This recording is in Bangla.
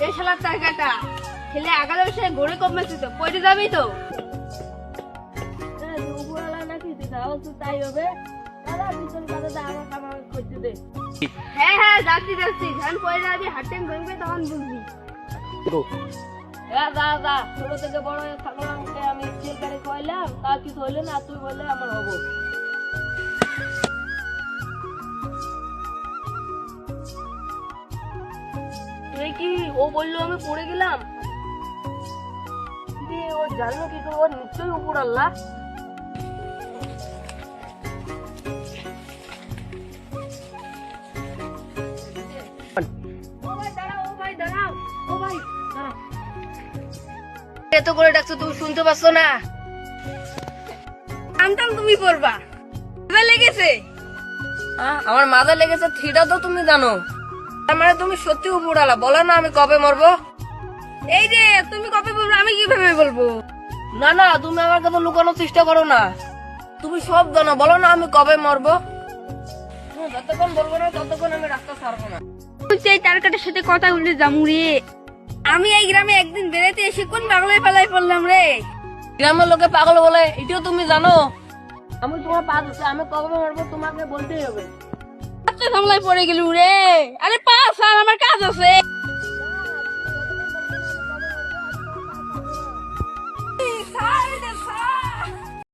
এই শালার টাকাটা খেলে আগালে বসে ঘুরে কম মেসে তো পড়ে যাবি তো। উপরওয়ালা নাকি দিদাও তো তাই হবে। দাদা পিছন দাদা আমার কামার করতে দে। হ্যাঁ হ্যাঁ যাচ্ছি যাচ্ছি, ধান পড়ে যাবি হাতে ভাঙবে তখন বুঝবি। হ্যাঁ দাদা ছোট থেকে বড় হয়ে থাকলাম, আমি স্টিল গাড়ি কইলাম তা কিছু হইলে না, তুই বললে আমার হবো। তুই কি ও বললো আমি পড়ে গেলাম? ও জানো কি করে? ওর নিশ্চয়ই উপর আল্লাহ। ও ভাই দাঁড়াও, ও ভাই দাঁড়াও, ও ভাই দাঁড়াও। এত করে ডাকছো তুমি শুনতে পাচ্ছ না? আমটাম তুমি করবা লেগেছে। আমার মাথা লেগেছে থিটা তো তুমি জানো। তার মানে তুমি সত্যি উপরালা, বলো না আমি কবে মরবো? এই যে তুমি কবে বলবো আমি কিভাবে বলবো? না না, তুমি আমার কাছে লুকানোর চেষ্টা করো না। তুমি সব জানো, বলো না আমি কবে মরবো। তুমি যতক্ষণ বলবো না ততক্ষণ আমি রাস্তা ছাড়বো না। তুই এই তারকাটার সাথে কথা বলে যামু রে। আমি এই গ্রামে একদিন বেড়াতে এসে কোন পাগলের পাল্লায় পড়লাম রে। গ্রামের লোকে পাগল বলে, এটাও তুমি জানো। আমি তোমার পা ধরছি, আমি কবে মরবো তোমাকে বলতেই হবে। আচ্ছা ঝামেলায় পড়ে গেলু রে। আরে পাস আর আমার কাজ আছে।